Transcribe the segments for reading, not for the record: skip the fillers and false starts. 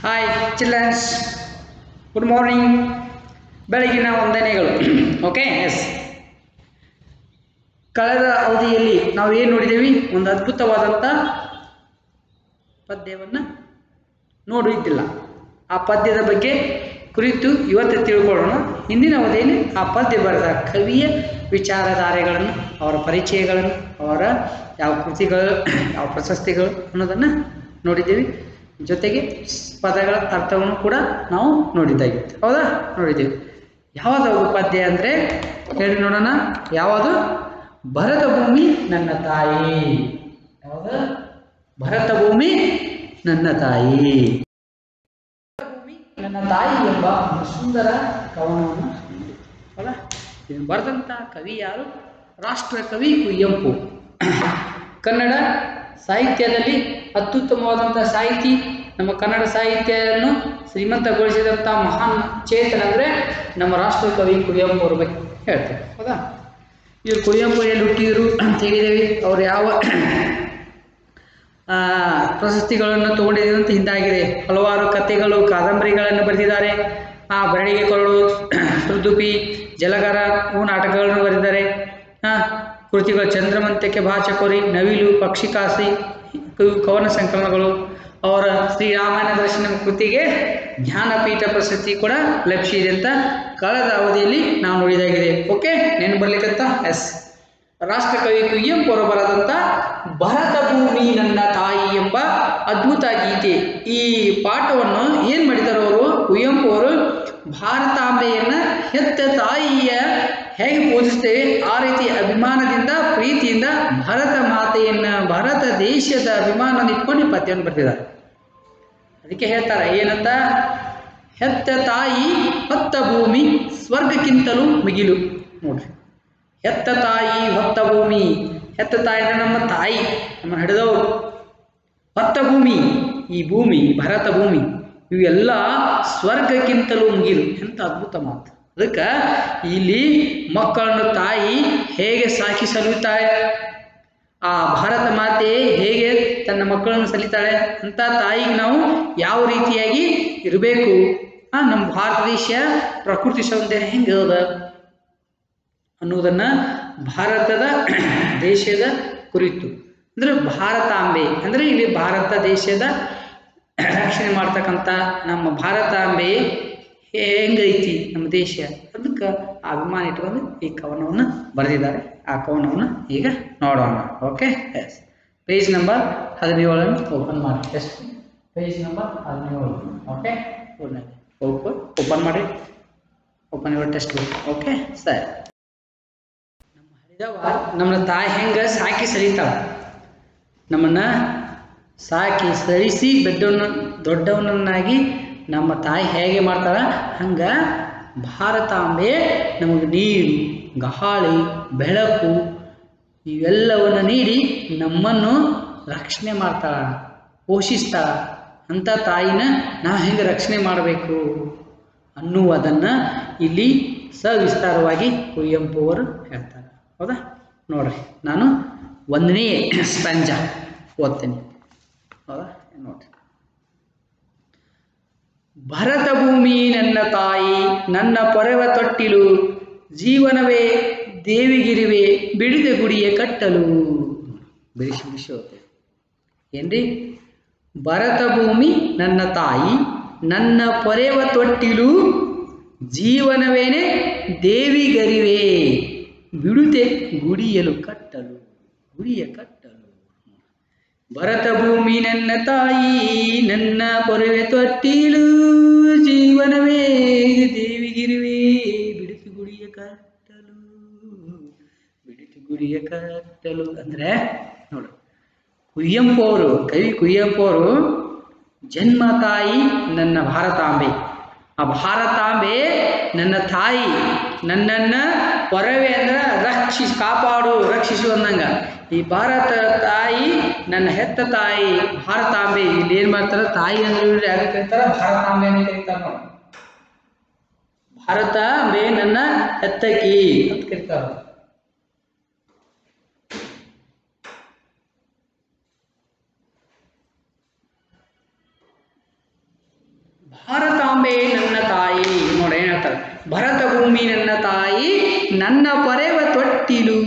Hi children's, good morning. ಬೆಳಗಿನ ವಂದನೆಗಳು. Okay, yes. ಕಳೆದ ಅವಧಿಯಲ್ಲಿ ನಾವು ಏನು ನೋಡಿದ್ದೇವೆ? ಒಂದು ಅದ್ಭುತವಾದಂಥ ಪದ್ಯವನ್ನು ನೋಡಿದ್ದಿಲ್ಲ. ಆ ಪದ್ಯದ ಬಗ್ಗೆ ಕುರಿತು ಇವತ್ತು ತಿಳ್ಕೊಳ್ಳೋಣ. ಹಿಂದಿನ ಅವಧಿಯಲ್ಲಿ ಆ ಪದ್ಯ ಬರೆದ ಕವಿಯ ವಿಚಾರಧಾರೆಗಳನ್ನು, ಅವರ ಪರಿಚಯಗಳನ್ನು, ಅವರ ಯಾವ ಕೃತಿಗಳು, ಯಾವ ಪ್ರಶಸ್ತಿಗಳು ಅನ್ನೋದನ್ನು ನೋಡಿದ್ದೇವೆ. ಜೊತೆಗೆ ಪದಗಳ ಅರ್ಥವನ್ನು ಕೂಡ ನಾವು ನೋಡಿದ್ದಾಗಿತ್ತು. ಹೌದಾ? ನೋಡಿದ್ದೇವೆ. ಯಾವುದು ಪದ್ಯ ಅಂದರೆ ಹೇಳಿ ನೋಡೋಣ. ಯಾವುದು? ಭರತ ಭೂಮಿ ನನ್ನ ತಾಯಿ. ಯಾವುದು? ಭರತ ಭೂಮಿ ನನ್ನ ತಾಯಿ. ಭೂಮಿ ನನ್ನ ತಾಯಿ ಎಂಬ ಒಂದು ಸುಂದರ ಕವನವನ್ನು ಅಲ್ಲ ಇದನ್ನು ಬರೆದಂಥ ಕವಿ ಯಾರು? ರಾಷ್ಟ್ರ ಕವಿ ಕುವೆಂಪು. ಕನ್ನಡ ಸಾಹಿತ್ಯದಲ್ಲಿ ಅತ್ಯುತ್ತಮವಾದಂಥ ಸಾಹಿತಿ, ನಮ್ಮ ಕನ್ನಡ ಸಾಹಿತ್ಯವನ್ನು ಶ್ರೀಮಂತಗೊಳಿಸಿದಂಥ ಮಹಾನ್ ಚೇತನ ಅಂದರೆ ನಮ್ಮ ರಾಷ್ಟ್ರ ಕವಿ ಕುವೆಂಪು ಅವ್ರ ಬಗ್ಗೆ ಹೇಳ್ತಾರೆ. ಹೌದಾ? ಇವರು ಕುವೆಂಪು ಎಲ್ಲಿ ಹುಟ್ಟಿದರು ಅಂತ ಹೇಳಿದ್ದೇವೆ. ಅವರು ಯಾವ ಪ್ರಶಸ್ತಿಗಳನ್ನು ತಗೊಂಡಿದ್ದೀವಿ ಅಂತ ಹಿಂದಾಗಿದೆ. ಹಲವಾರು ಕಥೆಗಳು, ಕಾದಂಬರಿಗಳನ್ನು ಬರೆದಿದ್ದಾರೆ. ಬೆರಳಿಗೆ ಕೊರಳು, ಸುರ್ದುಪಿ, ಜಲಗಾರ ಇವು ನಾಟಕಗಳನ್ನು ಬರೆದಿದ್ದಾರೆ. ಕೃತಿಗಳು ಚಂದ್ರಮಂತಕ್ಕೆ ಭಾಚಕೋರಿ, ನವಿಲು, ಪಕ್ಷಿಕಾಸಿ ಕವನ ಸಂಕಲನಗಳು. ಅವರ ಶ್ರೀರಾಮಾಯಣ ದರ್ಶನ ಕೃತಿಗೆ ಜ್ಞಾನಪೀಠ ಪ್ರಶಸ್ತಿ ಕೂಡ ಲಭಿಸಿದೆ ಅಂತ ಕಳೆದ ಅವಧಿಯಲ್ಲಿ ನಾವು ನೋಡಿದಾಗಿದೆ. ಓಕೆ, ನೆನಪು ಬರ್ಲಿಕ್ಕಂತ. ಎಸ್, ರಾಷ್ಟ್ರಕವಿ ಕುವೆಂಪು ಅವರು ಬರೆದಂಥ ಭರತ ಭೂಮಿ ನನ್ನ ತಾಯಿ ಎಂಬ ಅದ್ಭುತ ಗೀತೆ. ಈ ಪಾಠವನ್ನು ಏನು ಮಾಡಿದರು ಅವರು? ಕುವೆಂಪು ಅವರು ಭಾರತಾಂಬೆಯನ್ನು ಹೆತ್ತ ತಾಯಿಯ ಹೇಗೆ ಪೂಜಿಸ್ತೇವೆ ಆ ರೀತಿ ಅಭಿಮಾನದಿಂದ, ಪ್ರೀತಿಯಿಂದ ಭಾರತ ಮಾತೆಯನ್ನು, ಭಾರತ ದೇಶದ ಅಭಿಮಾನ ಇಟ್ಕೊಂಡು ಪದ್ಯವನ್ನು ಬರೆದಿದ್ದಾರೆ. ಅದಕ್ಕೆ ಹೇಳ್ತಾರೆ ಏನಂತ? ಹೆತ್ತ ತಾಯಿ ಹೊತ್ತ ಭೂಮಿ ಸ್ವರ್ಗಕ್ಕಿಂತಲೂ ಮಿಗಿಲು. ನೋಡ್ರಿ, ಹೆತ್ತ ತಾಯಿ ಹೊತ್ತ ಭೂಮಿ. ಹೆತ್ತ ತಾಯಿ ಅಂದರೆ ನಮ್ಮ ತಾಯಿ, ನಮ್ಮ ಹಿಡಿದವರು. ಹೊತ್ತ ಭೂಮಿ, ಈ ಭೂಮಿ, ಭಾರತ ಭೂಮಿ, ಇವೆಲ್ಲ ಸ್ವರ್ಗಕ್ಕಿಂತಲೂ ಮಿಗಿಲು. ಎಂಥ ಅದ್ಭುತ ಮಾತು. ಅದಕ್ಕೆ ಇಲ್ಲಿ ಮಕ್ಕಳನ್ನು ತಾಯಿ ಹೇಗೆ ಸಾಕಿ ಸಲುತ್ತಾಳೆ, ಆ ಭಾರತ ಮಾತೆ ಹೇಗೆ ತನ್ನ ಮಕ್ಕಳನ್ನು ಸಲಿತಾಳೆ ಅಂತ ತಾಯಿಗೆ ನಾವು ಯಾವ ರೀತಿಯಾಗಿ ಇರಬೇಕು, ನಮ್ಮ ಭಾರತ ದೇಶ ಪ್ರಕೃತಿ ಸೌಂದರ್ಯ ಹೆಂಗೆ ಅದ ಅನ್ನೋದನ್ನು ಭಾರತದ ದೇಶದ ಕುರಿತು ಅಂದರೆ ಭಾರತಾಂಬೆ ಅಂದರೆ ಇಲ್ಲಿ ಭಾರತ ದೇಶದ ರಕ್ಷಣೆ ಮಾಡ್ತಕ್ಕಂಥ ನಮ್ಮ ಭಾರತಾಂಬೆ ಹೆಂಗೈತಿ ನಮ್ಮ ದೇಶ, ಅದಕ್ಕೆ ಅಭಿಮಾನ ಇಟ್ಕೊಂಡು ಈ ಕವನವನ್ನು ಬರೆದಿದ್ದಾರೆ. ಆ ಕವನವನ್ನು ಈಗ ನೋಡೋಣ. Okay, yes. Page number 17 open ಮಾಡಿ. ಎಷ್ಟು? Page number 17. ಓಕೆ, ಓಪನ್ ಮಾಡಿ. Open your textbook. Okay, ಸರಿ. ನಮ್ಮ ಹರಿದವ ನಮ್ಮ ತಾಯಿ ಹೆಂಗೆ ಸಾಕಿ ಸರಿತಾಳ, ನಮ್ಮನ್ನು ಸಾಕಿ ಸರಿಸಿ ದೊಡ್ಡವನನ್ನಾಗಿ ನಮ್ಮ ತಾಯಿ ಹೇಗೆ ಮಾಡ್ತಾಳ, ಹಂಗೆ ಭಾರತಾಂಬೆ ನಮಗೆ ನೀರು, ಗಾಳಿ, ಬೆಳಕು ಇವೆಲ್ಲವನ್ನು ನೀಡಿ ನಮ್ಮನ್ನು ರಕ್ಷಣೆ ಮಾಡ್ತಾಳ, ಪೋಷಿಸ್ತಾಳ. ಅಂಥ ತಾಯಿನ ನಾವು ಹೆಂಗೆ ರಕ್ಷಣೆ ಮಾಡಬೇಕು ಅನ್ನುವುದನ್ನು ಇಲ್ಲಿ ಸವಿಸ್ತಾರವಾಗಿ ಕುವೆಂಪು ಅವರು ಹೇಳ್ತಾರೆ. ಹೌದಾ? ನೋಡ್ರಿ, ನಾನು 1ನೇ ಸ್ಪಂಜ ಓದ್ತೇನೆ. ಹೌದಾ? ನೋಡ್ರಿ. ಭರತ ಭೂಮಿ ನನ್ನ ತಾಯಿ, ನನ್ನ ಪೊರೆವ ತೊಟ್ಟಿಲು, ಜೀವನವೇ ದೇವಿಗಿರಿವೆ, ಬಿಡಿದ ಗುಡಿಯ ಕಟ್ಟಲು. ಬಿಡಿಸಿ ಬಿಡಿಸಿ ಹೋಗ್ತೇವೆ ಏನ್ರಿ? ಭರತ ಭೂಮಿ ನನ್ನ ತಾಯಿ, ನನ್ನ ಪೊರೆವ ತೊಟ್ಟಿಲು, ಜೀವನವೇನೆ ದೇವಿಗರಿವೆ, ಬಿಡುತ್ತೆ ಗುಡಿಯಲು ಕಟ್ಟಲು, ಗುಡಿಯ ಕಟ್ಟಲು. ಭರತ ಭೂಮಿ ನನ್ನ ತಾಯಿ, ನನ್ನ ಪೊರೆವೆ ತೊಟ್ಟಿಲು, ಜೀವನವೇ ದೇವಿಗಿರುವೆ, ಬಿಡಿತು ಗುಡಿಯ ಕಟ್ಟಲು, ಬಿಡಿತು ಗುಡಿಯ ಕಟ್ಟಲು. ಅಂದರೆ ನೋಡು, ಕುವೆಂಪು ಅವರು, ಕವಿ ಕುವೆಂಪು ಅವರು ಜನ್ಮ ತಾಯಿ ನನ್ನ ಭಾರತಾಂಬೆ. ಆ ಭಾರತಾಂಬೆ ನನ್ನ ತಾಯಿ, ನನ್ನನ್ನು ಪೊರವೆ ಅಂದ್ರೆ ಕಾಪಾಡು, ರಕ್ಷಿಸು ಅಂದಂಗ. ಈ ಭಾರತ ತಾಯಿ ನನ್ನ ಹೆತ್ತ ತಾಯಿ ಭಾರತಾಂಬೆ. ಇಲ್ಲಿ ಏನು ಮಾಡ್ತಾರೆ? ತಾಯಿ ಅಂದ್ರೆ ಯಾರು ಕರೀತಾರೆ? ಭಾರತಾಂಬೆ ಅಂತ ಕರೀತಾರೆ. ನೋಡಿ, ಭಾರತಾಂಬೆ ನನ್ನ ಹೆತ್ತಕಿ ಅಂತ ಕರೀತಾರೆ. ಭಾರತಾಂಬೆ ನನ್ನ ತಾಯಿ. ನೋಡಿ ಏನು ಹೇಳ್ತಾರೆ, ಭರತ ಭೂಮಿ ನನ್ನ ತಾಯಿ, ನನ್ನ ಪೊರೆವ ತೊಟ್ಟಿಲು,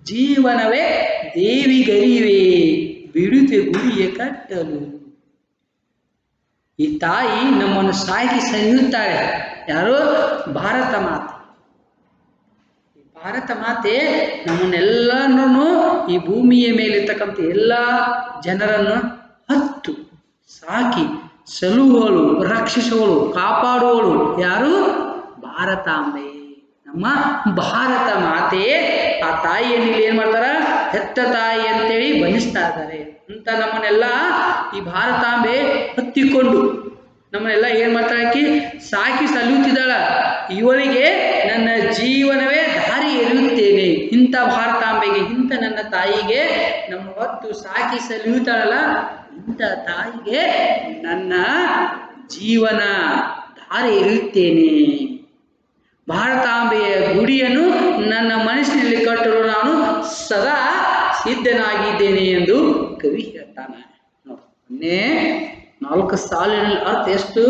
ಜೀವನವೇ ದೇವಿಗರಿವೆ, ಬಿಡುತ್ತೆ ಗುಡಿಯ ಕಟ್ಟಲು. ಈ ತಾಯಿ ನಮ್ಮನ್ನು ಸಾಕಿ ಸಹಿಯುತ್ತಾಳೆ. ಯಾರು? ಭಾರತ ಮಾತೆ. ಭಾರತ ಮಾತೆ ನಮ್ಮನ್ನೆಲ್ಲರನ್ನೂ ಈ ಭೂಮಿಯ ಮೇಲಿರ್ತಕ್ಕಂಥ ಎಲ್ಲ ಜನರನ್ನು ಹತ್ತು ಸಾಕಿ ಸಲುಹುವಳು, ರಕ್ಷಿಸುವಳು, ಕಾಪಾಡುವಳು ಯಾರು? ಭಾರತಾಂಬೆ. ನಮ್ಮ ಭಾರತ ಮಾತೆಯೇ ಆ ತಾಯಿಯನ್ನು ಇಲ್ಲಿ ಏನು ಮಾಡ್ತಾರ? ಹೆತ್ತ ತಾಯಿ ಅಂತೇಳಿ ಬಣ್ಣಿಸ್ತಾ ಇದ್ದಾರೆ. ಅಂತ ನಮ್ಮನ್ನೆಲ್ಲ ಈ ಭಾರತಾಂಬೆ ಹತ್ತಿಕೊಂಡು ನಮ್ಮನ್ನೆಲ್ಲ ಏನು ಮಾಡ್ತಾಳೆ? ಸಾಕಿ ಸಲ್ಲುತ್ತಿದ್ದಾಳ. ಇವರಿಗೆ ನನ್ನ ಜೀವನವೇ ದಾರಿ ಎರೆಯುತ್ತೇನೆ. ಇಂಥ ಭಾರತಾಂಬೆಗೆ, ಇಂಥ ನನ್ನ ತಾಯಿಗೆ ನಮ್ಮ ಹೊತ್ತು ಸಾಕಿ ಸಲ್ಲುತ್ತಾಳಲ್ಲ, ಇಂಥ ತಾಯಿಗೆ ನನ್ನ ಜೀವನ ದಾರಿ ಎರೆಯುತ್ತೇನೆ. ಭಾರತಾಂಬೆಯ ಗುಡಿಯನ್ನು ನನ್ನ ಮನಸ್ಸಿನಲ್ಲಿ ಕಟ್ಟಲು ನಾನು ಸದಾ ಸಿದ್ಧನಾಗಿದ್ದೇನೆ ಎಂದು ಕವಿ ಹೇಳ್ತಾನೆ. ಮೊನ್ನೆ 4 ಸಾಲಿನಲ್ಲಿ ಅರ್ಥ ಎಷ್ಟು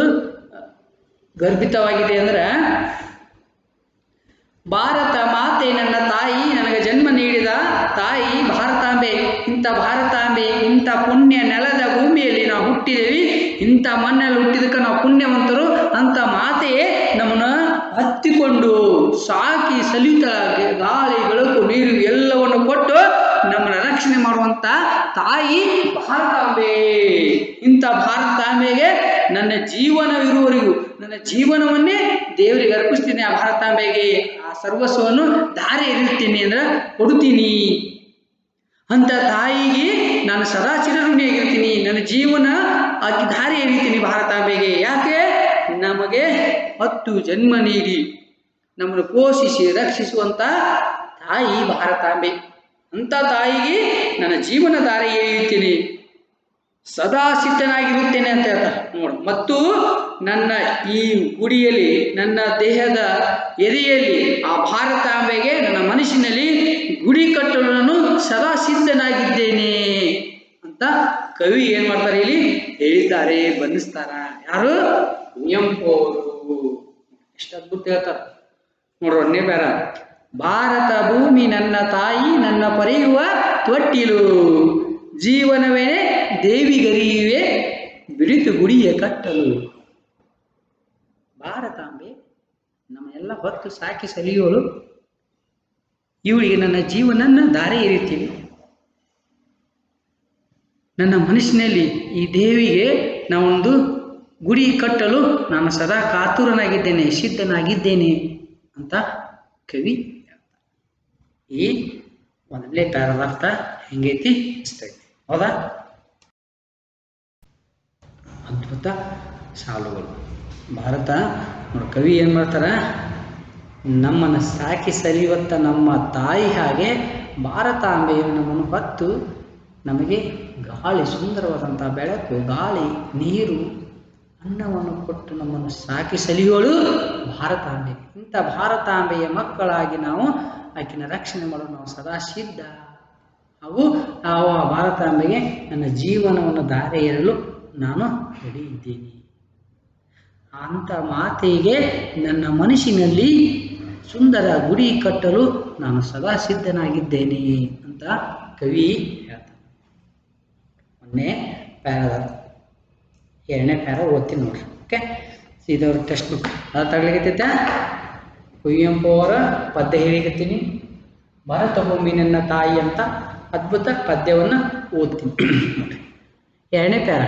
ಗರ್ಭಿತವಾಗಿದೆ ಅಂದ್ರೆ, ಭಾರತ ಮಾತೆ ನನ್ನ ತಾಯಿ, ನನಗೆ ಜನ್ಮ ನೀಡಿದ ತಾಯಿ ಭಾರತಾಂಬೆ. ಇಂಥ ಭಾರತಾಂಬೆ, ಇಂಥ ಪುಣ್ಯ ನೆಲದ ಭೂಮಿಯಲ್ಲಿ ನಾವು ಹುಟ್ಟಿದೇವಿ, ಇಂಥ ಮಣ್ಣಲ್ಲಿ ಹುಟ್ಟಿದಕ್ಕೆ ನಾವು ಪುಣ್ಯವಂತರು. ಅಂತ ಮಾತೆಯೇ ನಮ್ಮನ್ನು ಹತ್ತಿಕೊಂಡು ಸಾಕಿ ಸಲಿತಾಗಿ ಗಾಳಿ ಬೆಳಕು ನೀರು ಎಲ್ಲವನ್ನು ಕೊಟ್ಟು ನಮ್ಮನ್ನು ರಕ್ಷಣೆ ಮಾಡುವಂಥ ತಾಯಿ ಭಾರತಾಂಬೆ. ಇಂಥ ಭಾರತಾಂಬೆಗೆ ನನ್ನ ಜೀವನವಿರುವವರೆಗೂ ನನ್ನ ಜೀವನವನ್ನೇ ದೇವರಿಗೆ ಅರ್ಪಿಸ್ತೀನಿ. ಆ ಭಾರತಾಂಬೆಗೆ ಆ ಸರ್ವಸ್ವವನ್ನು ದಾರಿ ಎರಿತೀನಿ ಅಂದ್ರೆ ಕೊಡ್ತೀನಿ. ಅಂತ ತಾಯಿಗೆ ನಾನು ಸದಾ ಚಿರಋಣಿಯಾಗಿರ್ತೀನಿ. ನನ್ನ ಜೀವನ ಆಕೆ ದಾರಿ ಎರಿತೀನಿ ಭಾರತಾಂಬೆಗೆ. ಯಾಕೆ? ನಮಗೆ 10 ಜನ್ಮ ನೀಡಿ ನಮ್ಮನ್ನು ಪೋಷಿಸಿ ರಕ್ಷಿಸುವಂಥ ತಾಯಿ ಭಾರತಾಂಬೆ. ಅಂತ ತಾಯಿಗೆ ನನ್ನ ಜೀವನ ದಾರಿ ಎರೆಯುತ್ತೀನಿ, ಸದಾ ಸಿದ್ಧನಾಗಿರುತ್ತೇನೆ ಅಂತ ಹೇಳ್ತಾರೆ ನೋಡಿ. ಮತ್ತು ನನ್ನ ಈ ಗುಡಿಯಲ್ಲಿ, ನನ್ನ ದೇಹದ ಎದೆಯಲ್ಲಿ ಆ ಭಾರತಾಂಬೆಗೆ ನನ್ನ ಮನಸ್ಸಿನಲ್ಲಿ ಗುಡಿ ಕಟ್ಟಲು ನಾನು ಸದಾ ಸಿದ್ಧನಾಗಿದ್ದೇನೆ ಅಂತ ಕವಿ ಏನು ಮಾಡ್ತಾರೆ ಇಲ್ಲಿ ಹೇಳಿದ್ದಾರೆ, ಬಣ್ಣಿಸ್ತಾರ. ಯಾರು? ಕುವೆಂಪು ಅವರು. ಎಷ್ಟು ಅದ್ಭುತ ಹೇಳ್ತಾರೆ ನೋಡ್ರಿ. ಒಂದೇ ಬೇರ, ಭಾರತ ಭೂಮಿ ನನ್ನ ತಾಯಿ, ನನ್ನ ಪೊರೆಯುವ ತೊಟ್ಟಿಲು, ಜೀವನವೇ ದೇವಿಗರಿವೆ, ಬಿಡಿತು ಗುಡಿಯ ಕಟ್ಟಲು. ಭಾರತಾಂಬೆ ನಮ್ಮೆಲ್ಲ ಹೊತ್ತು ಸಾಕಿ ಸಲಿಯೋಳು. ಇವಳಿಗೆ ನನ್ನ ಜೀವನನ್ನ ದಾರಿ ಎರಿತೀನಿ. ನನ್ನ ಮನಸ್ಸಿನಲ್ಲಿ ಈ ದೇವಿಗೆ ನಾವೊಂದು ಗುಡಿ ಕಟ್ಟಲು ನಾನು ಸದಾ ಕಾತುರನಾಗಿದ್ದೇನೆ, ಸಿದ್ಧನಾಗಿದ್ದೇನೆ ಅಂತ ಕವಿ ಹೇಳ್ತಾರೆ. ಈ ಮೊದಲನೇ ಪ್ಯಾರದ ಅರ್ಥ ಹೆಂಗೈತಿ ಇಷ್ಟೈತಿ, ಹೌದಾ? ಅದ್ಭುತ ಸಾಲುಗಳು. ಭಾರತ ನೋಡಿ, ಕವಿ ಏನು ಮಾಡ್ತಾರ, ನಮ್ಮನ್ನು ಸಾಕಿ ಸಲಿಯುವಂಥ ನಮ್ಮ ತಾಯಿ ಹಾಗೆ ಭಾರತಾಂಬೆಯು ನಮ್ಮನ್ನು ಹೊತ್ತು ನಮಗೆ ಗಾಳಿ, ಸುಂದರವಾದಂಥ ಬೆಳಕು, ಗಾಳಿ, ನೀರು, ಅನ್ನವನ್ನು ಕೊಟ್ಟು ನಮ್ಮನ್ನು ಸಾಕಿ ಸಲಿಯೋಳು ಭಾರತಾಂಬೆ. ಇಂಥ ಭಾರತಾಂಬೆಯ ಮಕ್ಕಳಾಗಿ ನಾವು ಆಕಿನ ರಕ್ಷಣೆ ಮಾಡಲು ನಾವು ಸದಾ ಸಿದ್ಧ. ಹಾಗೂ ನಾವು ಆ ಭಾರತಾಂಬೆಗೆ ನನ್ನ ಜೀವನವನ್ನು ದಾರಿ ಎರೆಯಲು ನಾನು ರೆಡಿ ಇದ್ದೀನಿ. ಅಂಥ ಮಾತೆಗೆ ನನ್ನ ಮನಸ್ಸಿನಲ್ಲಿ ಸುಂದರ ಗುಡಿ ಕಟ್ಟಲು ನಾನು ಸದಾ ಸಿದ್ಧನಾಗಿದ್ದೇನೆ ಅಂತ ಕವಿ ಹೇಳ್ತಾನೆ. ಮೊನ್ನೆ ಪ್ಯಾರದ ಎರಡನೇ ಪ್ಯಾರ ಓದ್ತೀನಿ ನೋಡ್ರಿ. ಓಕೆ, ಇದವ್ರ ಟೆಕ್ಸ್ಟ್ ಬುಕ್ ಅದು ತಗೊಳ್ಳಿಕತ್ತೈತೆ. ಕುವೆಂಪು ಅವರ ಪದ್ಯ ಹೇಳಿಕತ್ತೀನಿ, ಭಾರತ ಭೂಮಿ ನನ್ನ ತಾಯಿ ಅಂತ ಅದ್ಭುತ ಪದ್ಯವನ್ನು ಓದ್ತೀನಿ ನೋಡ್ರಿ. ಎರಡನೇ ಪ್ಯಾರ,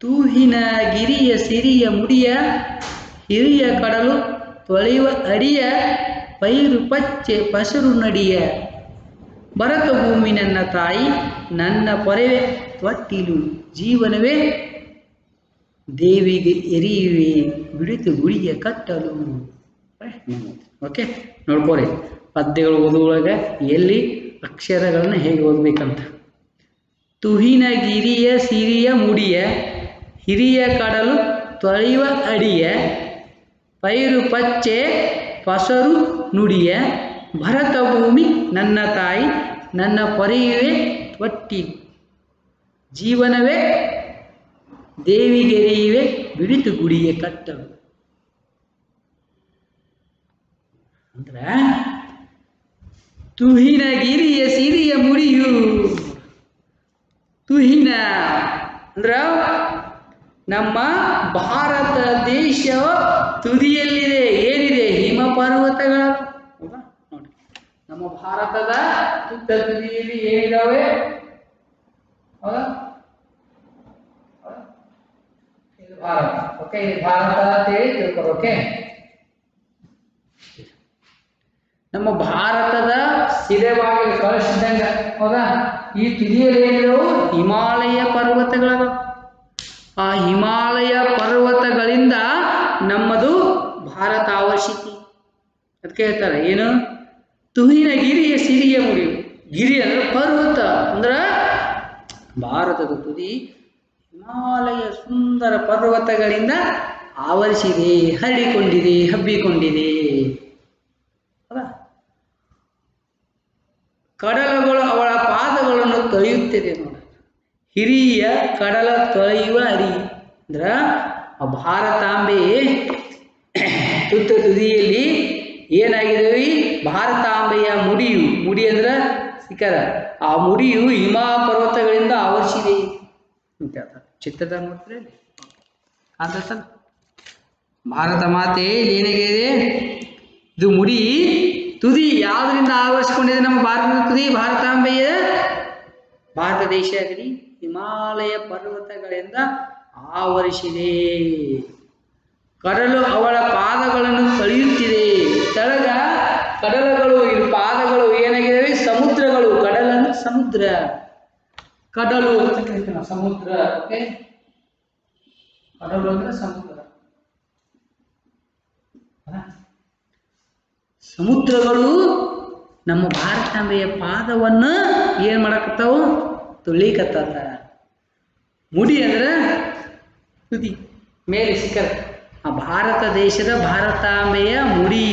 ತೂಹಿನ ಗಿರಿಯ ಸಿರಿಯ ಮುಡಿಯ, ಹಿರಿಯ ಕಡಲು ತೊಳೆಯುವ ಅಡಿಯ, ಪೈರು ಪಚ್ಚೆ ಪಸರು ನಡಿಯ, ಭರತ ಭೂಮಿ ನನ್ನ ತಾಯಿ, ನನ್ನ ಪೊರೆವೆ ತೊಟ್ಟಿಲು, ಜೀವನವೇ ದೇವಿಗೆ ಎರಿಯುವೆ, ಬಿಡಿತು ಗುಡಿಯ ಕಟ್ಟಲು. ಓಕೆ, ನೋಡ್ಕೋರಿ ಪದ್ಯಗಳು ಓದುವೊಳಗೆ ಎಲ್ಲಿ ಅಕ್ಷರಗಳನ್ನ ಹೇಗೆ ಓದಬೇಕಂತ. ತುಹಿನ ಗಿರಿಯ ಸಿರಿಯ ಮುಡಿಯ, ಹಿರಿಯ ಕಡಲು ತೊಳೆಯುವ ಅಡಿಯ, ಪೈರು ಪಚ್ಚೆ ಪಸರು ನುಡಿಯ, ಭರತ ಭೂಮಿ ನನ್ನ ತಾಯಿ, ನನ್ನ ಪೊರೆಯುವೆ ತೊಟ್ಟಿಲು, ಜೀವನವೇ ದೇವಿಗೆರೆಯುವೆ ಬಿಡಿತು ಗುಡಿಯ ಕಟ್ಟಲು. ಅಂದ್ರ ತುಹಿನಗಿರಿಯ ಸಿರಿಯ ಮುಡಿಯು. ತುಹಿನ ಅಂದ್ರ ನಮ್ಮ ಭಾರತ ದೇಶ ತುದಿಯಲ್ಲಿದೆ. ಏನಿದೆ? ಹಿಮ ಪರ್ವತಗಳು. ಹೌದಾ? ನೋಡಿ, ನಮ್ಮ ಭಾರತದ ತುತ್ತ ತುದಿಯಲ್ಲಿ ಏನಿದಾವೆ? ಹೌದಾ? ಇದು ಭಾರತ. ಓಕೆ, ಇದು ಭಾರತ ಅಂತ ಹೇಳಿ ತಿಳ್ಕೊಬೇಕು. ಓಕೆ, ನಮ್ಮ ಭಾರತದ ಸಿರೆವಾಗಿ ಕಳಿಸಿದಂಗ. ಹೌದಾ? ಈ ತುದಿಯಲ್ಲಿ ಏನಿದಾವು? ಹಿಮಾಲಯ ಪರ್ವತಗಳು. ಆ ಹಿಮಾಲಯ ಪರ್ವತಗಳಿಂದ ನಮ್ಮದು ಭಾರತ ಆವರಿಸಿತಿ. ಅದಕ್ಕೆ ಹೇಳ್ತಾರೆ ಏನು? ತುಹಿನ ಗಿರಿಯ ಸಿರಿಯ ಮುಡಿ. ಗಿರಿ ಅಂದ್ರೆ ಪರ್ವತ, ಅಂದ್ರ ಭಾರತದ ತುದಿ ಹಿಮಾಲಯ ಸುಂದರ ಪರ್ವತಗಳಿಂದ ಆವರಿಸಿದೆ, ಹರಡಿಕೊಂಡಿದೆ, ಹಬ್ಬಿಕೊಂಡಿದೆ. ಹೌದಾ? ಕಡಲಗಳು ಅವಳ ಪಾದಗಳನ್ನು ತೊಳೆಯುತ್ತಿದೆ. ನೋಡಿ, ಹಿರಿಯ ಕಡಲ ತೊಳೆಯುವ ಅರಿ ಅಂದ್ರ ಆ ಭಾರತಾಂಬೆ ತುತ್ತ ತುದಿಯಲ್ಲಿ ಏನಾಗಿದ್ದೇವೆ? ಭಾರತಾಂಬೆಯ ಮುಡಿಯು. ಮುಡಿ ಅಂದ್ರ ಶಿಖರ. ಆ ಮುಡಿಯು ಹಿಮ ಪರ್ವತಗಳಿಂದ ಆವರಿಸಿದೆ ಅಂತ ಹೇಳ್ತಾರೆ. ಚಿತ್ರದ ನೋಡ್ತಾರೆ ಕಾಂತಲ್ಲ, ಭಾರತ ಮಾತೆ ಏನಾಗಿದೆ? ಇದು ಮುಡಿ ತುದಿ ಯಾವುದರಿಂದ ಆವರಿಸಿಕೊಂಡಿದೆ? ನಮ್ಮ ಭಾರತದ ತುದಿ ಭಾರತಾಂಬೆಯ ಭಾರತ ದೇಶ ಆಗಲಿ ಹಿಮಾಲಯ ಪರ್ವತಗಳಿಂದ ಆವರಿಸಿದೆ. ಕಡಲು ಅವಳ ಪಾದಗಳನ್ನು ತೊಳೆಯುತ್ತಿದೆ. ತೆಳಗ ಕಡಲಗಳು, ಇಲ್ಲಿ ಪಾದಗಳು ಏನಾಗಿದ್ದಾವೆ? ಸಮುದ್ರಗಳು. ಕಡಲನ್ನು ಸಮುದ್ರ, ಕಡಲು ಅಂತ ಕರಿತೀವಿ ನಾವು, ಸಮುದ್ರ. ಓಕೆ, ಕಡಲು ಅಂದ್ರೆ ಸಮುದ್ರ. ಸಮುದ್ರಗಳು ನಮ್ಮ ಭಾರತಾಂಬೆಯ ಪಾದವನ್ನು ಏನ್ ಮಾಡಕತ್ತಾವು? ತುಳಿಕತ್ತಾವ. ಮುಡಿ ಅಂದ್ರೆ ತುದಿ, ಮೇಲೆ ಶಿಖರ. ಆ ಭಾರತ ದೇಶದ ಭಾರತಾಂಬೆಯ ಮುಡಿ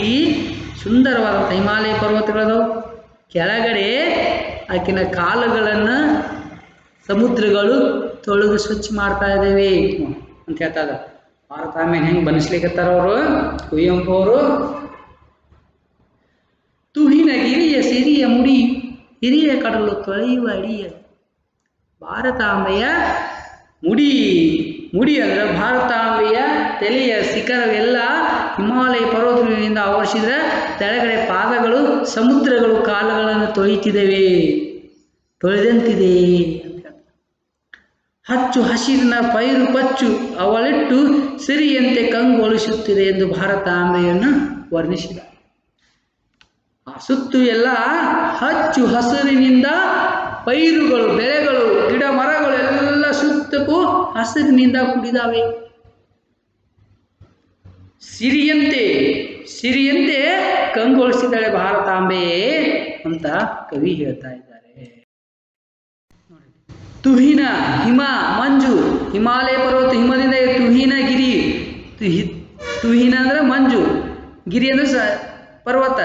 ಸುಂದರವಾದಂಥ ಹಿಮಾಲಯ ಪರ್ವತಗಳದವು. ಕೆಳಗಡೆ ಆಕಿನ ಕಾಲುಗಳನ್ನು ಸಮುದ್ರಗಳು ತೊಳೆದು ಸ್ವಚ್ಛ ಮಾಡ್ತಾ ಇದ್ದೇವೆ ಅಂತ ಹೇಳ್ತಾ ಇದ್ದಾರೆ. ಭಾರತಾಂಬೆನ ಹೆಂಗೆ ಬನಿಸ್ಲಿಕ್ಕತ್ತಾರ ಅವರು? ಕುವೆಂಪು ಅವರು. ತುಹಿನ ಗಿರಿಯ ಸಿರಿಯ ಮುಡಿ, ಹಿರಿಯ ಕಡಲು ತೊಳೆಯುವ ಅಡಿಯ. ಭಾರತಾಂಬೆಯ ಮುಡಿ. ಮುಡಿ ಅಂದ್ರೆ ಭಾರತಾಂಬೆಯ ತಲೆಯ ಶಿಖರವೆಲ್ಲ ಹಿಮಾಲಯ ಪರ್ವತಗಳಿಂದ ಆವರಿಸಿದ್ರೆ ತೆಳಗಡೆ ಪಾದಗಳು ಸಮುದ್ರಗಳು ಕಾಲುಗಳನ್ನು ತೊಳೆಯುತ್ತಿದ್ದೇವೆ, ತೊಳೆದಂತಿದೆ ಅಂತ. ಹಚ್ಚು ಹಸಿರಿನ ಪೈರು ಪಚ್ಚು ಅವಳಿಟ್ಟು ಸಿರಿಯಂತೆ ಕಂಗೊಳಿಸುತ್ತಿದೆ ಎಂದು ಭಾರತಾಂಬೆಯನ್ನು ವರ್ಣಿಸಿದ. ಆ ಸುತ್ತು ಎಲ್ಲ ಹಚ್ಚು ಹಸಿರಿನಿಂದ ಪೈರುಗಳು, ಬೆಳೆಗಳು, ಗಿಡ ಮರಗಳು ಎಲ್ಲ ಸುತ್ತಕ್ಕೂ ಹಸಿರಿನಿಂದ ಕೂಡಿದಾವೆ. ಸಿರಿಯಂತೆ ಸಿರಿಯಂತೆ ಕಂಗೊಳಿಸಿದ್ದಾಳೆ ಭಾರತಾಂಬೆ ಅಂತ ಕವಿ ಹೇಳ್ತಾ ಇದ್ದಾರೆ. ತುಹಿನ ಹಿಮ ಮಂಜು, ಹಿಮಾಲಯ ಪರ್ವತ ಹಿಮದಿಂದ ತುಹಿನ ಗಿರಿ. ತುಹಿನ ಅಂದ್ರೆ ಮಂಜು, ಗಿರಿ ಅಂದ್ರೆ ಪರ್ವತ.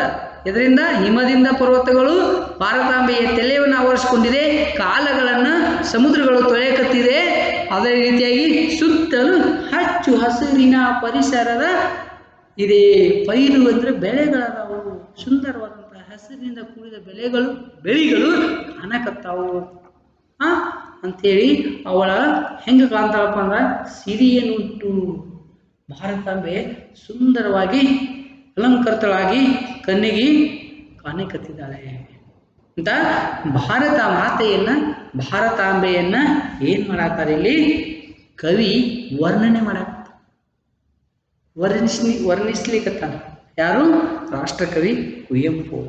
ಇದರಿಂದ ಹಿಮದಿಂದ ಪರ್ವತಗಳು ಭಾರತಾಂಬೆಯ ತಲೆಯನ್ನು ಆವರಿಸಿಕೊಂಡಿದೆ. ಕಾಲಗಳನ್ನು ಸಮುದ್ರಗಳು ತೊಳೆಯಕತ್ತಿದೆ. ಅದೇ ರೀತಿಯಾಗಿ ಸುತ್ತಲೂ ಹಚ್ಚು ಹಸಿರಿನ ಪರಿಸರದ ಇದೆ. ಪೈರು ಅಂದರೆ ಬೆಳೆಗಳದಾವು. ಸುಂದರವಾದಂತಹ ಹಸಿರಿನಿಂದ ಕೂಡಿದ ಬೆಳೆಗಳು ಕಾಣಕತ್ತಾವು ಅಂಥೇಳಿ ಅವಳ ಹೆಂಗೆ ಕಾಣ್ತಾಳಪ್ಪ ಅಂದ್ರೆ ಸಿರಿಯನ್ನುಂಟು. ಭಾರತಾಂಬೆ ಸುಂದರವಾಗಿ ಅಲಂಕೃತಳಾಗಿ ಕಣ್ಣಿಗೆ ಕಾಣಕತ್ತಿದ್ದಾಳೆ ಅಂತ ಭಾರತ ಮಾತೆಯನ್ನ, ಭಾರತಾಂಬೆಯನ್ನ ಏನ್ ಮಾಡಾತಾರೆ ಇಲ್ಲಿ ಕವಿ ವರ್ಣನೆ ಮಾಡಾಕ, ವರ್ಣಿಸ್ಲಿಕ್ಕತ್ತಾನ. ಯಾರು? ರಾಷ್ಟ್ರಕವಿ ಕುವೆಂಪು.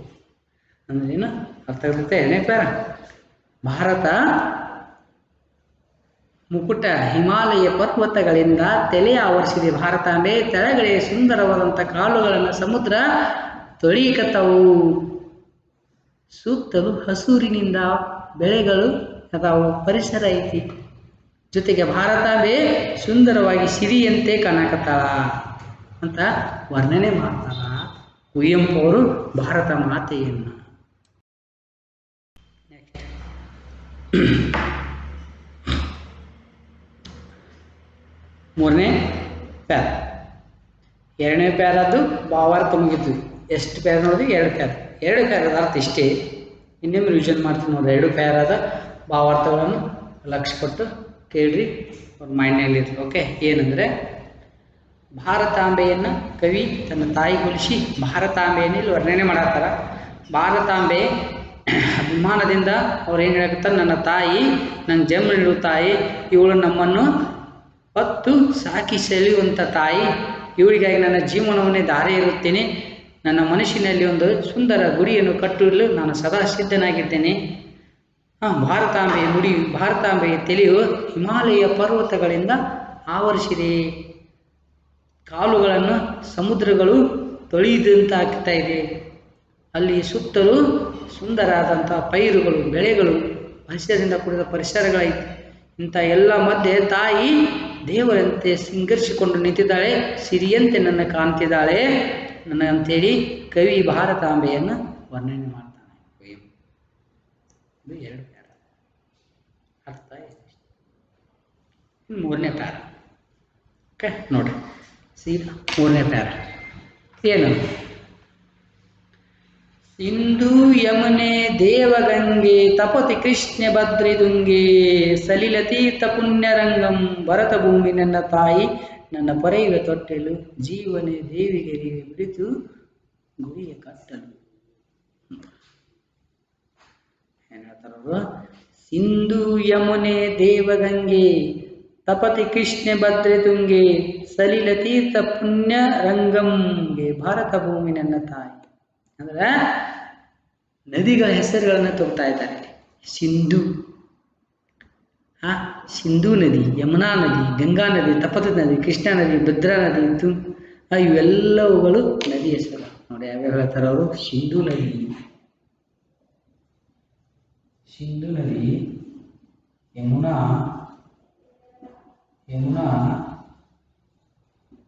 ಅಂದ್ರೇನು ಅರ್ಥ ಆಗುತ್ತೆ? ಏನಪ್ಪ? ಭಾರತ ಮುಕುಟ ಹಿಮಾಲಯ ಪರ್ವತಗಳಿಂದ ತಲೆ ಆವರಿಸಿದೆ ಭಾರತಾಂಬೆ. ತೆಳಗಡೆ ಸುಂದರವಾದಂಥ ಕಾಲುಗಳನ್ನು ಸಮುದ್ರ ತೊಳಿಕತ್ತವು. ಸುತ್ತಲೂ ಹಸೂರಿನಿಂದ ಬೆಳೆಗಳು ಅದಾವು, ಪರಿಸರ ಐತಿ. ಜೊತೆಗೆ ಭಾರತಾಂಬೆ ಸುಂದರವಾಗಿ ಸಿರಿಯಂತೆ ಕಾಣಕತ್ತಾಳ ಅಂತ ವರ್ಣನೆ ಮಾಡ್ತಾರ ಕುವೆಂಪು ಅವರು ಭಾರತ ಮಾತೆಯನ್ನು. ಮೂರನೇ ಪ್ಯಾರ. ಎರಡನೇ ಪ್ಯಾರದ್ದು ಭಾವಾರ್ಥ ಮುಗಿತು. ಎಷ್ಟು ಪ್ಯಾರ ನೋಡಿದ್ವಿ? ಎರಡು ಪ್ಯಾರ. ಎರಡು ಪ್ಯಾರದ ಅರ್ಥ ಇಷ್ಟೇ. ಇನ್ನೊಮ್ಮೆ ರಿವಿಷನ್ ಮಾಡ್ತೀನಿ ನೋಡ್ರಿ. ಎರಡು ಪ್ಯಾರದ ಭಾವಾರ್ಥಗಳನ್ನು ಲಕ್ಷ್ಯ ಕೊಟ್ಟು ಕೇಳ್ರಿ, ಅವ್ರ ಮೈಂಡ್ನಲ್ಲಿ ಇರ್ರಿ. ಓಕೆ, ಏನಂದರೆ ಭಾರತಾಂಬೆಯನ್ನು ಕವಿ ತನ್ನ ತಾಯಿ ಹೋಲಿಸಿ ಭಾರತಾಂಬೆಯನ್ನು ಇಲ್ಲಿ ವರ್ಣನೆ ಮಾಡತ್ತಾರ. ಭಾರತಾಂಬೆ ಅಭಿಮಾನದಿಂದ ಅವ್ರು ಏನು ಹೇಳಕತ್ತಾರೆ, ನನ್ನ ತಾಯಿ, ನಂಗೆ ಜನ್ಮ ನೀಡುವ ತಾಯಿ, ಇವಳು ನಮ್ಮನ್ನು ಹೊತ್ತು ಸಾಕಿ ಸೆಳೆಯುವಂಥ ತಾಯಿ, ಇವಳಿಗಾಗಿ ನನ್ನ ಜೀವನವನ್ನೇ ದಾರಿ ಇರುತ್ತೇನೆ. ನನ್ನ ಮನಸ್ಸಿನಲ್ಲಿ ಒಂದು ಸುಂದರ ಗುರಿಯನ್ನು ಕಟ್ಟಲು ನಾನು ಸದಾ ಸಿದ್ಧನಾಗಿದ್ದೇನೆ. ಭಾರತಾಂಬೆಯ ನುಡಿ, ಭಾರತಾಂಬೆಯ ತಲೆಯು ಹಿಮಾಲಯ ಪರ್ವತಗಳಿಂದ ಆವರಿಸಿದೆ. ಕಾಲುಗಳನ್ನು ಸಮುದ್ರಗಳು ತೊಳೆದಂತಾಗ್ತಾ ಇದೆ. ಅಲ್ಲಿ ಸುತ್ತಲೂ ಸುಂದರಾದಂಥ ಪೈರುಗಳು, ಬೆಳೆಗಳು, ಪರಿಸರದಿಂದ ಕೂಡಿದ ಪರಿಸರಗಳೈತೆ. ಇಂಥ ಎಲ್ಲ ಮಧ್ಯೆ ತಾಯಿ ದೇವರಂತೆ ಸಿಂಗರಿಸಿಕೊಂಡು ನಿಂತಿದ್ದಾಳೆ, ಸಿರಿಯಂತೆ ನನ್ನ ಕಾಣ್ತಿದ್ದಾಳೆ ನನ್ನ ಅಂತೇಳಿ ಕವಿ ಭಾರತಾಂಬೆಯನ್ನು ವರ್ಣನೆ ಮಾಡ್ತಾನೆ. ಇದು ಎರಡು ಪ್ಯಾರ ಅರ್ಥ. ಮೂರನೇ ಪ್ಯಾರ. ಓಕೆ ನೋಡ್ರಿ, ಸೀದಾ ಮೂರನೇ ಪ್ಯಾರ ಏನು? ಸಿಂಧೂ ಯಮುನೆ ದೇವಗಂಗೆ ತಪತಿ ಕೃಷ್ಣ ಭದ್ರಿದುಂಗೆ ಸಲಿಲತೀರ್ಥ ಪುಣ್ಯರಂಗಂ ಭರತ ಭೂಮಿ ನನ್ನ ತಾಯಿ, ನನ್ನ ಪೊರೆಯುವ ತೊಟ್ಟೆಲು ಜೀವನೇ ದೇವಿಗೆ ಬಿಡಿತು ಗುರಿಯ ಕಟ್ಟಲು. ಏನ್ ಹೇಳ್ತಾರವರು? ಸಿಂಧೂ ಯಮುನೆ ದೇವಗಂಗೆ ತಪತಿ ಕೃಷ್ಣ ಭದ್ರಿದುಂಗೆ ಸಲಿಲತೀರ್ಥ ಪುಣ್ಯ ರಂಗಂಗೆ ಭಾರತ ಭೂಮಿ ನನ್ನ ತಾಯಿ. ಅಂದ್ರೆ ನದಿಗಳ ಹೆಸರುಗಳನ್ನು ತಗೋತಾ ಇದ್ದಾರೆ. ಸಿಂಧು, ಸಿಂಧೂ ನದಿ, ಯಮುನಾ ನದಿ, ಗಂಗಾ ನದಿ, ತಪತಿ ನದಿ, ಕೃಷ್ಣಾ ನದಿ, ಭದ್ರಾ ನದಿ, ಇವೆಲ್ಲವುಗಳು ನದಿ ಹೆಸರು ನೋಡಿ. ಯಾವ್ಯಾವ ಹೇಳ್ತಾರೆ ಅವರು? ಸಿಂಧೂ ನದಿ, ಸಿಂಧೂ ನದಿ, ಯಮುನಾ,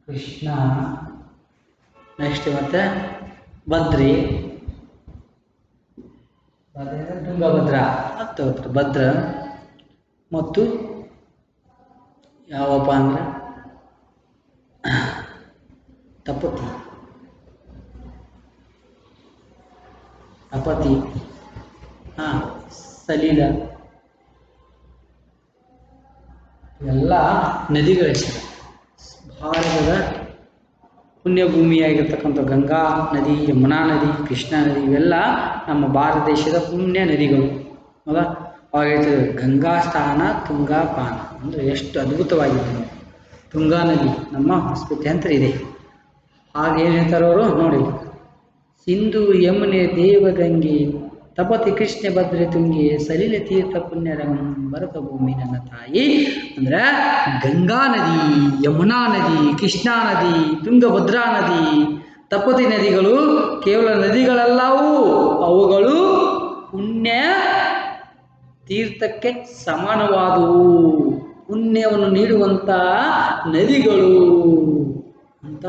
ಕೃಷ್ಣ, ನೆಕ್ಸ್ಟ್ ಮತ್ತೆ ಭದ್ರಿ, ತುಂಗಭದ್ರಾ, ಭದ್ರ, ಮತ್ತು ಯಾವಪ್ಪ ಅಂದ್ರೆ ತಪತಿ, ಸಲೀಲ, ಎಲ್ಲ ನದಿಗಳ ಹೆಸರು. ಭಾರತದ ಪುಣ್ಯಭೂಮಿಯಾಗಿರ್ತಕ್ಕಂಥ ಗಂಗಾ ನದಿ, ಯಮುನಾ ನದಿ, ಕೃಷ್ಣಾ ನದಿ ಇವೆಲ್ಲ ನಮ್ಮ ಭಾರತ ದೇಶದ ಪುಣ್ಯ ನದಿಗಳು. ಹೌದಾ? ಅವಾಗ ಹೇಳ್ತಿದ್ರು ಗಂಗಾ ಸ್ಥಾನ ತುಂಗಾ ಪಾನ ಅಂದರೆ ಎಷ್ಟು ಅದ್ಭುತವಾಗಿದೆ. ತುಂಗಾ ನದಿ ನಮ್ಮ ಆಸ್ಪತ್ರೆ ಅಂತ ಇದೆ. ಹಾಗೇನು ಹೇಳ್ತಾರವರು ನೋಡಿ, ಸಿಂಧು ಯಮುನೆ ದೇವಗಂಗೆ ತಪತಿ ಕೃಷ್ಣ ಭದ್ರೆ ತುಂಗೆ ಸಲಿಲ ತೀರ್ಥ ಪುಣ್ಯರಂಗ ಭರತ ಭೂಮಿ ನನ್ನ ತಾಯಿ. ಅಂದ್ರೆ ಗಂಗಾ ನದಿ, ಯಮುನಾ ನದಿ, ಕೃಷ್ಣಾ ನದಿ, ತುಂಗಭದ್ರಾ ನದಿ, ತಪತಿ ನದಿಗಳು ಕೇವಲ ನದಿಗಳಲ್ಲವು, ಅವುಗಳು ಪುಣ್ಯ ತೀರ್ಥಕ್ಕೆ ಸಮಾನವಾದವು, ಪುಣ್ಯವನ್ನು ನೀಡುವಂಥ ನದಿಗಳು. ಅಂತ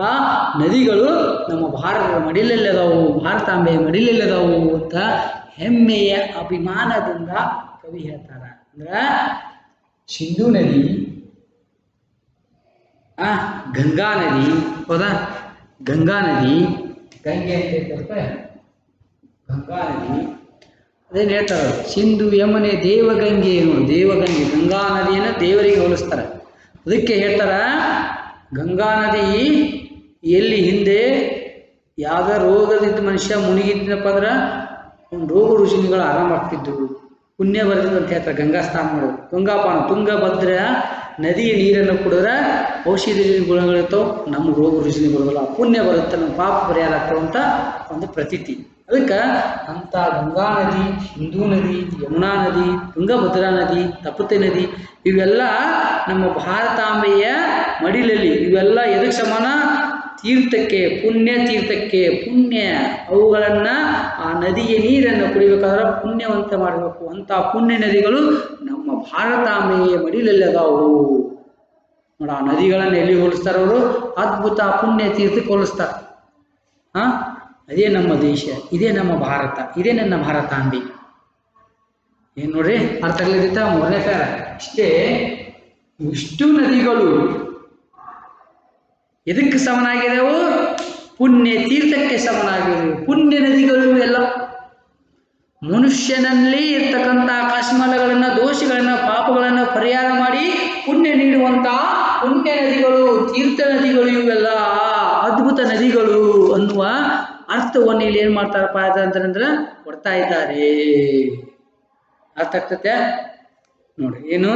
ನದಿಗಳು ನಮ್ಮ ಭಾರತದ ಮಡಿಲಲ್ಲದವು, ಭಾರತಾಂಬೆಯ ಮಡಿಲಲ್ಲದವು ಅಂತ ಹೆಮ್ಮೆಯ ಅಭಿಮಾನದಿಂದ ಕವಿ ಹೇಳ್ತಾರ. ಅಂದ್ರೆ ಸಿಂಧೂ ನದಿ, ಗಂಗಾ ನದಿ, ಹೌದಾ? ಗಂಗಾ ನದಿ, ಗಂಗೆ ಅಂತ ಹೇಳ್ತಾರೆ, ಗಂಗಾ ನದಿ. ಅದೇನು ಹೇಳ್ತಾರೆ? ಸಿಂಧು ಯಮುನೆ ದೇವಗಂಗೆ. ದೇವಗಂಗೆ, ಗಂಗಾ ನದಿಯನ್ನು ದೇವರಿಗೆ ಹೋಲಿಸ್ತಾರೆ. ಅದಕ್ಕೆ ಹೇಳ್ತಾರ, ಗಂಗಾ ನದಿ ಎಲ್ಲಿ ಹಿಂದೆ ಯಾವುದೇ ರೋಗದಿದ್ದ ಮನುಷ್ಯ ಮುಳುಗಿದ್ದಪ್ಪ ಅಂದ್ರೆ ಒಂದು ರೋಗ ರುಜಿನಗಳು ಆರಾಮ ಆಗ್ತಿದ್ದವು, ಪುಣ್ಯ ಬರ್ತಿದ್ದು ಅಂತ ಹೇಳ್ತಾರೆ. ಗಂಗಾ ಸ್ನಾನ ಮಾಡೋದು. ತುಂಗಾಪಾನ, ತುಂಗಭದ್ರ ನದಿಯ ನೀರನ್ನು ಕುಡಿದ್ರೆ ಔಷಧಿ ಗುಣಗಳಿರ್ತಾವೆ, ನಮ್ಮ ರೋಗ ರುಜಿನ ಬರೋದಿಲ್ಲ, ಪುಣ್ಯ ಬರುತ್ತೆ, ನಮ್ಮ ಪಾಪ ಪರಿಹಾರ ಆಗ್ತಾವೆ ಅಂತ ಒಂದು ಪ್ರತೀತಿ. ಅದಕ್ಕೆ ಅಂಥ ಗಂಗಾ ನದಿ, ಸಿಂಧೂ ನದಿ, ಯಮುನಾ ನದಿ, ತುಂಗಭದ್ರಾ ನದಿ, ತಪತಿ ನದಿ ಇವೆಲ್ಲ ನಮ್ಮ ಭಾರತಾಂಬೆಯ ಮಡಿಲಲ್ಲಿ. ಇವೆಲ್ಲ ಎದಕ್ಕೆ ಸಮಾನ? ತೀರ್ಥಕ್ಕೆ, ಪುಣ್ಯ ತೀರ್ಥಕ್ಕೆ. ಪುಣ್ಯ ಅವುಗಳನ್ನು, ಆ ನದಿಯ ನೀರನ್ನು ಕುಡಿಬೇಕಾದ್ರೆ ಪುಣ್ಯವಂತ ಮಾಡಬೇಕು. ಅಂಥ ಪುಣ್ಯ ನದಿಗಳು ನಮ್ಮ ಭಾರತಾಂಬೆಯ ಮಡಿಲಲ್ಲಿ ಅದಾವು ನೋಡಿ. ಆ ನದಿಗಳನ್ನು ಎಲ್ಲಿ ಹೋಲಿಸ್ತಾರೆ ಅವರು? ಅದ್ಭುತ ಪುಣ್ಯ ತೀರ್ಥಕ್ಕೆ ಹೋಲಿಸ್ತಾರೆ. ಅದೇ ನಮ್ಮ ದೇಶ, ಇದೇ ನಮ್ಮ ಭಾರತ, ಇದೇ ನನ್ನ ಭಾರತಾಂಬೆ. ಏನು ನೋಡ್ರಿ, ಅರ್ಥ ಆಗ್ಲಿದ್ದ ಮೂರನೇ ಪ್ಯಾರ ಇಷ್ಟೇ. ಇಷ್ಟು ನದಿಗಳು ಎದಕ್ಕೆ ಸಮನಾಗಿದೆವು? ಪುಣ್ಯ ತೀರ್ಥಕ್ಕೆ ಸಮನಾಗಿದೆವು. ಪುಣ್ಯ ನದಿಗಳು ಎಲ್ಲ ಮನುಷ್ಯನಲ್ಲಿ ಇರ್ತಕ್ಕಂಥ ಕಶ್ಮಲಗಳನ್ನು, ದೋಷಗಳನ್ನು, ಪಾಪಗಳನ್ನು ಪರಿಹಾರ ಮಾಡಿ ಪುಣ್ಯ ನೀಡುವಂತಹ ಪುಣ್ಯ ನದಿಗಳು, ತೀರ್ಥ ನದಿಗಳು, ಇವೆಲ್ಲ ಅದ್ಭುತ ನದಿಗಳು ಅನ್ನುವ ಅರ್ಥವನ್ನು ಇಲ್ಲಿ ಏನ್ ಮಾಡ್ತಾರಪ್ಪ ಅಂತಂದ್ರೆ ಕೊಡ್ತಾ ಇದ್ದಾರೆ. ಅರ್ಥ ಆಗ್ತತೆ ನೋಡಿ. ಏನು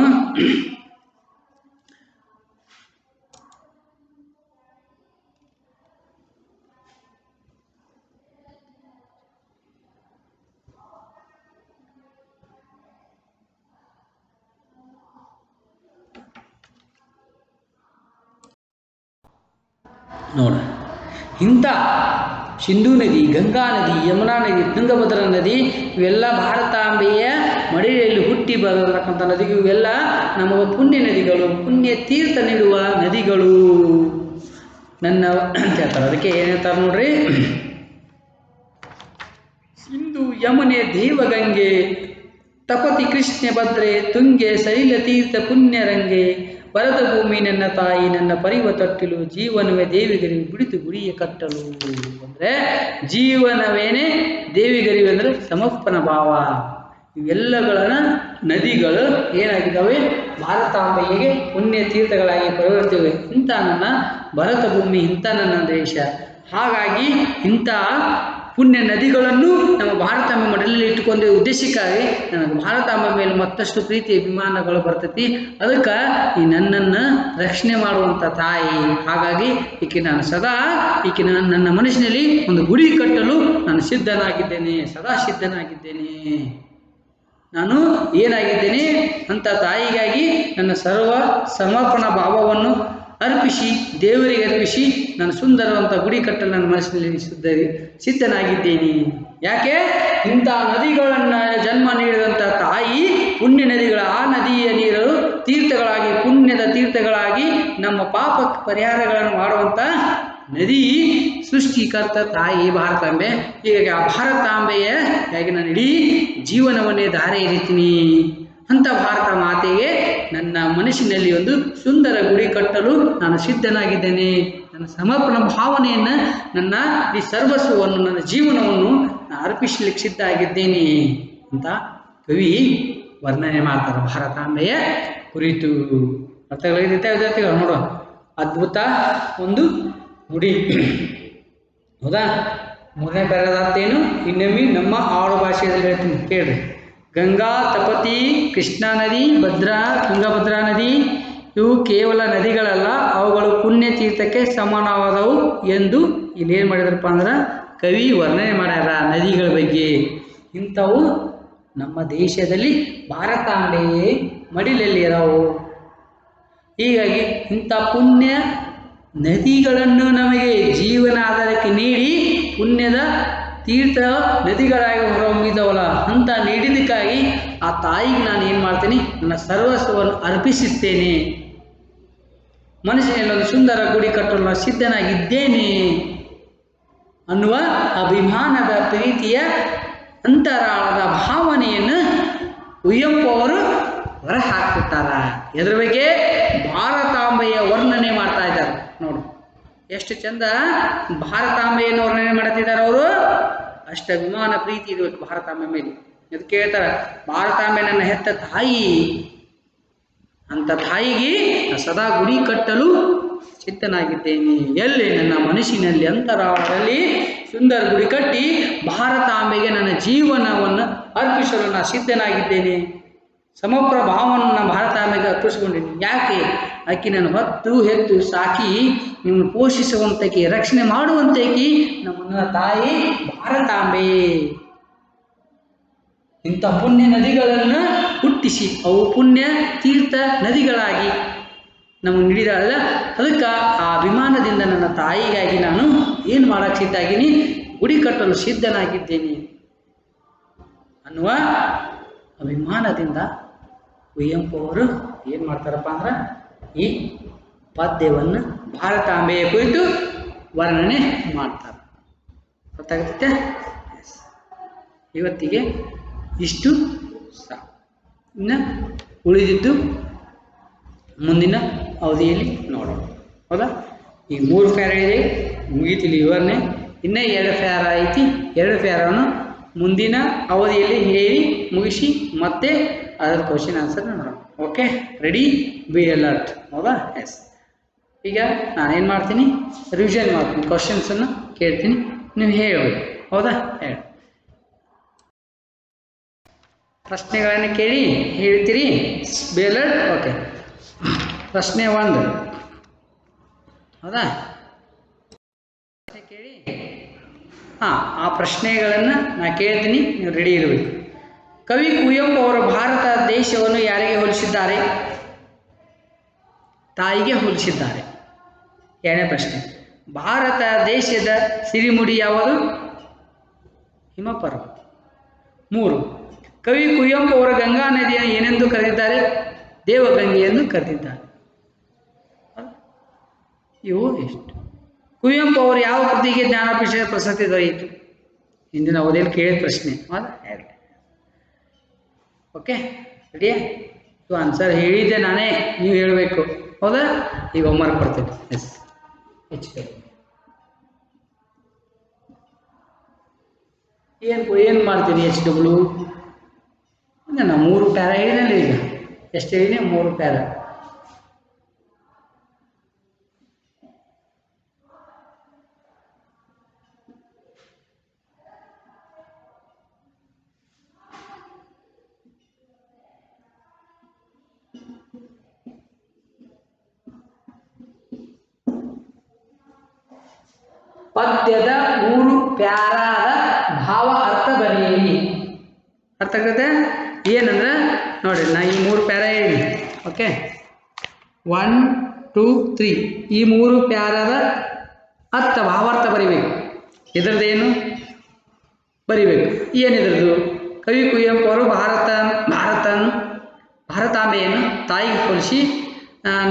ನೋಡ, ಇಂಥ ಸಿಂಧೂ ನದಿ, ಗಂಗಾ ನದಿ, ಯಮುನಾ ನದಿ, ತುಂಗಭದ್ರಾ ನದಿ ಇವೆಲ್ಲ ಭಾರತಾಂಬೆಯ ಮಡಿಯಲ್ಲಿ ಹುಟ್ಟಿ ಬರತಕ್ಕಂಥ ನದಿಗಳು. ಇವೆಲ್ಲ ನಮಗೆ ಪುಣ್ಯ ನದಿಗಳು, ಪುಣ್ಯ ತೀರ್ಥ ನೀಡುವ ನದಿಗಳು ನನ್ನ ಅಂತ ಹೇಳ್ತಾರೆ. ಅದಕ್ಕೆ ಏನು ಹೇಳ್ತಾರೆ ನೋಡ್ರಿ, ಸಿಂಧು ಯಮುನೆ ದೇವಗಂಗೆ ತಪತಿ ಕೃಷ್ಣ ಭದ್ರೆ ತುಂಗೆ ಶೈಲ ತೀರ್ಥ ಪುಣ್ಯರಂಗೆ ಭರತ ಭೂಮಿ ನನ್ನ ತಾಯಿ ನನ್ನ ಪರಿವ ತೊಟ್ಟಿಲು ಜೀವನವೇ ದೇವಿಗರಿವು ಬಿಡಿತು ಗುಡಿಯ ಕಟ್ಟಲು. ಅಂದರೆ ಜೀವನವೇನೆ ದೇವಿಗರಿವು ಅಂದರೆ ಸಮರ್ಪಣ ಭಾವ. ಇವೆಲ್ಲಗಳನ್ನ ನದಿಗಳು ಏನಾಗಿದ್ದಾವೆ? ಭಾರತಾಂಬೆಗೆ ಪುಣ್ಯ ತೀರ್ಥಗಳಾಗಿ ಪರಿವರ್ತಿವೆ. ಇಂಥ ನನ್ನ ಭರತ ಭೂಮಿ, ಇಂಥ ನನ್ನ ದೇಶ. ಹಾಗಾಗಿ ಇಂಥ ಪುಣ್ಯ ನದಿಗಳನ್ನು ನಮ್ಮ ಭಾರತಾಂಬೆ ಮಡಲಲ್ಲಿ ಇಟ್ಟುಕೊಂಡ ಉದ್ದೇಶಕ್ಕಾಗಿ ನನಗೆ ಭಾರತಾಂಬೆ ಮೇಲೆ ಮತ್ತಷ್ಟು ಪ್ರೀತಿ ಅಭಿಮಾನಗಳು ಬರ್ತೈತಿ. ಅದಕ್ಕೆ ಈ ನನ್ನನ್ನು ರಕ್ಷಣೆ ಮಾಡುವಂಥ ತಾಯಿ. ಹಾಗಾಗಿ ಈಕೆ ನಾನು ಸದಾ ಈಕೆ ನನ್ನ ಮನಸ್ಸಿನಲ್ಲಿ ಒಂದು ಗುಡಿ ಕಟ್ಟಲು ನಾನು ಸಿದ್ಧನಾಗಿದ್ದೇನೆ, ಸದಾ ಸಿದ್ಧನಾಗಿದ್ದೇನೆ. ನಾನು ಏನಾಗಿದ್ದೇನೆ ಅಂತ ತಾಯಿಗಾಗಿ ನನ್ನ ಸರ್ವ ಸಮರ್ಪಣಾ ಭಾವವನ್ನು ಅರ್ಪಿಸಿ, ದೇವರಿಗೆ ಅರ್ಪಿಸಿ ನಾನು ಸುಂದರವಂತ ಗುಡಿ ಕಟ್ಟಲು ನನ್ನ ಮನಸ್ಸಿನಲ್ಲಿ ಸಿದ್ಧನಾಗಿದ್ದೇನೆ. ಯಾಕೆ? ಇಂಥ ನದಿಗಳನ್ನು ಜನ್ಮ ನೀಡಿದಂಥ ತಾಯಿ ಪುಣ್ಯ ನದಿಗಳ, ಆ ನದಿಯ ನೀರು ತೀರ್ಥಗಳಾಗಿ, ಪುಣ್ಯದ ತೀರ್ಥಗಳಾಗಿ ನಮ್ಮ ಪಾಪ ಪರಿಹಾರಗಳನ್ನು ಮಾಡುವಂಥ ನದಿ ಸೃಷ್ಟಿಕರ್ತ ತಾಯಿ ಭಾರತಾಂಬೆ. ಹೀಗಾಗಿ ಆ ಭಾರತಾಂಬೆಯ ಹಾಗೆ ನಾನು ಇಡೀ ಜೀವನವನ್ನೇ ಧಾರೆ ಎರಿತೀನಿ. ಅಂಥ ಭಾರತ ಮಾತೆಗೆ ನನ್ನ ಮನಸ್ಸಿನಲ್ಲಿ ಒಂದು ಸುಂದರ ಗುಡಿ ಕಟ್ಟಲು ನಾನು ಸಿದ್ಧನಾಗಿದ್ದೇನೆ. ನನ್ನ ಸಮರ್ಪಣ ಭಾವನೆಯನ್ನು, ನನ್ನ ಈ ಸರ್ವಸ್ವವನ್ನು, ನನ್ನ ಜೀವನವನ್ನು ನಾನು ಅರ್ಪಿಸಲಿಕ್ಕೆ ಸಿದ್ಧ ಆಗಿದ್ದೇನೆ ಅಂತ ಕವಿ ವರ್ಣನೆ ಮಾಡ್ತಾರೆ ಭಾರತಾಂಬೆಯ ಕುರಿತು. ಅರ್ಥಗಳಿರುತ್ತೆ ವಿದ್ಯಾರ್ಥಿಗಳು. ನೋಡುವ ಅದ್ಭುತ ಒಂದು ಗುಡಿ, ಹೌದಾ? ಮೂರನೇ ಪ್ಯಾರಾದ ಏನು ಇನ್ನೊಮ್ಮೆ ನಮ್ಮ ಆಡು ಭಾಷೆಯಲ್ಲಿ ಹೇಳ್ತೀನಿ ಕೇಳ್ರಿ. ಗಂಗಾ, ತಪತಿ, ಕೃಷ್ಣಾ ನದಿ, ಭದ್ರಾ, ತುಂಗಭದ್ರಾ ನದಿ ಇವು ಕೇವಲ ನದಿಗಳಲ್ಲ, ಅವುಗಳು ಪುಣ್ಯ ತೀರ್ಥಕ್ಕೆ ಸಮಾನವಾದವು ಎಂದು ಇಲ್ಲಿ ಏನು ಮಾಡಿದ್ರಪ್ಪ ಅಂದ್ರೆ ಕವಿ ವರ್ಣನೆ ಮಾಡ್ಯಾರ ನದಿಗಳ ಬಗ್ಗೆ. ಇಂಥವು ನಮ್ಮ ದೇಶದಲ್ಲಿ ಭಾರತಾಂಬೆಯೇ ಮಡಿಲಲ್ಲಿ ಇರೋವು. ಹೀಗಾಗಿ ಇಂಥ ಪುಣ್ಯ ನದಿಗಳನ್ನು ನಮಗೆ ಜೀವನ ಆಧಾರಕ್ಕೆ ನೀಡಿ ಪುಣ್ಯದ ತೀರ್ಥ ನದಿಗಳಾಗಿ ಹೊರಹೊಮ್ಮಿದವಲ್ಲ ಅಂತ ನೀಡಿದ್ದಕ್ಕಾಗಿ ಆ ತಾಯಿಗೆ ನಾನು ಏನು ಮಾಡ್ತೀನಿ? ನನ್ನ ಸರ್ವಸ್ವವನ್ನು ಅರ್ಪಿಸುತ್ತೇನೆ. ಮನಸ್ಸಿನಲ್ಲಿ ಒಂದು ಸುಂದರ ಗುಡಿ ಕಟ್ಟಲು ನಾನು ಸಿದ್ಧನಾಗಿದ್ದೇನೆ ಅನ್ನುವ ಅಭಿಮಾನದ ಪ್ರೀತಿಯ ಅಂತರಾಳದ ಭಾವನೆಯನ್ನು ಕುವೆಂಪು ಅವರು ಹೊರ ಹಾಕ್ಬಿಟ್ಟಾರ. ಎದ್ರ ಬಗ್ಗೆ? ಭಾರತಾಂಬೆಯ ವರ್ಣನೆ ಮಾಡ್ತಾ ಇದ್ದಾರೆ. ನೋಡು ಎಷ್ಟು ಚಂದ ಭಾರತಾಂಬೆಯನ್ನು ವರ್ಣನೆ ಮಾಡ್ತಿದ್ದಾರೆ ಅವರು. ಅಷ್ಟು ಅಭಿಮಾನ ಪ್ರೀತಿ ಇರಬೇಕು ಭಾರತಾಂಬೆ ಮೇಲೆ. ಇದಕ್ಕೆ ಹೇಳ್ತಾರೆ, ಭಾರತಾಂಬೆ ನನ್ನ ಹೆತ್ತ ತಾಯಿ, ಅಂತ ತಾಯಿಗೆ ಸದಾ ಗುಡಿ ಕಟ್ಟಲು ಸಿದ್ಧನಾಗಿದ್ದೇನೆ. ಎಲ್ಲಿ? ನನ್ನ ಮನಸ್ಸಿನಲ್ಲಿ ಅಂತರಾಳದಲ್ಲಿ ಸುಂದರ ಗುಡಿ ಕಟ್ಟಿ ಭಾರತಾಂಬೆಗೆ ನನ್ನ ಜೀವನವನ್ನು ಅರ್ಪಿಸಲು ನಾನು ಸಿದ್ಧನಾಗಿದ್ದೇನೆ. ಸಮರ್ಪಣ ಭಾವವನ್ನು ಭಾರತಾಂಬೆಗೆ ಅರ್ಪಿಸ್ಕೊಂಡಿದ್ದೀನಿ. ಯಾಕೆ? ಆಕೆ ನಾನು ಹೊತ್ತು ಹೆತ್ತು ಸಾಕಿ ನಿಮ್ಮನ್ನು ಪೋಷಿಸುವಂತಕಿ, ರಕ್ಷಣೆ ಮಾಡುವಂತಕಿ ನಮ್ಮ ತಾಯಿ ಭಾರತಾಂಬೆ. ಇಂಥ ಪುಣ್ಯ ನದಿಗಳನ್ನು ಹುಟ್ಟಿಸಿ ಅವು ಪುಣ್ಯ ತೀರ್ಥ ನದಿಗಳಾಗಿ ನಮಗೆ ನೀಡಿದಾಳಲ್ಲ, ಅದಕ್ಕೆ ಆ ಅಭಿಮಾನದಿಂದ ನನ್ನ ತಾಯಿಗಾಗಿ ನಾನು ಏನು ಮಾಡಕ್ಕೆ ಸಿದ್ಧಾಗಿನಿ? ಗುಡಿ ಕಟ್ಟಲು ಸಿದ್ಧನಾಗಿದ್ದೇನೆ ಅನ್ನುವ ಅಭಿಮಾನದಿಂದ ಕುವೆಂಪು ಅವರು ಏನು ಮಾಡ್ತಾರಪ್ಪ ಅಂದ್ರೆ ಈ ಪದ್ಯವನ್ನು ಭಾರತಾಂಬೆಯ ಕುರಿತು ವರ್ಣನೆ ಮಾಡ್ತಾರೆ. ಗೊತ್ತಾಗುತ್ತೆ? ಇವತ್ತಿಗೆ ಇಷ್ಟು ಸಾಕು. ಇನ್ನು ಉಳಿದಿದ್ದು ಮುಂದಿನ ಅವಧಿಯಲ್ಲಿ ನೋಡೋಣ. ಹೌದಾ? ಈಗ 3 ಪ್ಯಾರ ಇದೆ, ಮುಗೀತಿಲ್ಲ ವಿವರಣೆ. ಇನ್ನೂ 2 ಪ್ಯಾರ ಐತಿ. 2 ಪ್ಯಾರವನ್ನು ಮುಂದಿನ ಅವಧಿಯಲ್ಲಿ ಹೇಳಿ ಮುಗಿಸಿ ಮತ್ತೆ ಅದರ ಕ್ವಶನ್ ಆನ್ಸರ್ ನೋಡೋಣ. Okay, ready, be alert. ಹೌದಾ? ಎಸ್. ಈಗ ನಾನೇನು ಮಾಡ್ತೀನಿ, ರಿವಿಷನ್ ಮಾಡ್ತೀನಿ, ಕ್ವಶನ್ಸನ್ನು ಕೇಳ್ತೀನಿ, ನೀವು ಹೇಳಬೇಕು. ಹೌದಾ? ಹೇಳಿ. ಪ್ರಶ್ನೆಗಳನ್ನು ಕೇಳಿ ಹೇಳ್ತೀರಿ. Be alert. ಓಕೆ, ಪ್ರಶ್ನೆ 1. ಹೌದಾ? ಕೇಳಿ. ಆ ಪ್ರಶ್ನೆಗಳನ್ನು ನಾ ಕೇಳ್ತೀನಿ, ನೀವು ರೆಡಿ ಇರಬೇಕು. ಕವಿ ಕುವೆಂಪು ಅವರು ಭಾರತ ದೇಶವನ್ನು ಯಾರಿಗೆ ಹೋಲಿಸಿದ್ದಾರೆ? ತಾಯಿಗೆ ಹೋಲಿಸಿದ್ದಾರೆ. 2ನೇ ಪ್ರಶ್ನೆ, ಭಾರತ ದೇಶದ ಸಿರಿಮುಡಿ ಯಾವುದು? ಹಿಮಪರ್ವತ. 3, ಕವಿ ಕುವೆಂಪು ಅವರು ಗಂಗಾ ನದಿಯನ್ನು ಏನೆಂದು ಕರೆದಿದ್ದಾರೆ? ದೇವಗಂಗೆ ಎಂದು ಕರೆದಿದ್ದಾರೆ. ಇವು ಎಷ್ಟು? ಕುವೆಂಪು ಅವರು ಯಾವ ಕೃತಿಗೆ ಜ್ಞಾನಪೀಠ ಪ್ರಶಸ್ತಿ ದೊರೆಯಿತು? ಹಿಂದಿನ ಅವಧಿಯಲ್ಲಿ ಕೇಳಿದ ಪ್ರಶ್ನೆ. ಹೌದಾ? ಓಕೆ, ರೆಡಿಯಾ? ಇದು ಆನ್ಸರ್ ಹೇಳಿದ್ದೆ ನಾನೇ, ನೀವು ಹೇಳಬೇಕು. ಹೌದಾ? ಈಗ ಹೋಮ್ವರ್ಕ್ ಕೊಡ್ತೀನಿ. ಎಸ್, ಏನು ಮಾಡ್ತೀನಿ? HW ನಾನು 3 ಪ್ಯಾರ ಹೇಳಿದಲ್ಲಿ. ಈಗ ಎಷ್ಟು ಹೇಳಿನಿ? 3 ಪ್ಯಾರ. ಪದ್ಯದ 3 ಪ್ಯಾರಾದ ಭಾವ ಅರ್ಥ ಬರೆಯಿರಿ. ಅರ್ಥ ಆಗ್ತದೆ? ಏನಂದ್ರೆ ನೋಡಿ, ನಾ ಈ 3 ಪ್ಯಾರ ಹೇಳಿ. ಓಕೆ, 1, 2, 3 ಈ 3 ಪ್ಯಾರದ ಅರ್ಥ ಭಾವಾರ್ಥ ಬರಿಬೇಕು. ಇದರದ್ದೇನು ಬರಿಬೇಕು? ಏನಿದ್ರದ್ದು? ಕವಿ ಕುವೆಂಪು ಅವರು ಭಾರತಾಂಬೆಯನ್ನು ತಾಯಿಗೆ ಹೋಲಿಸಿ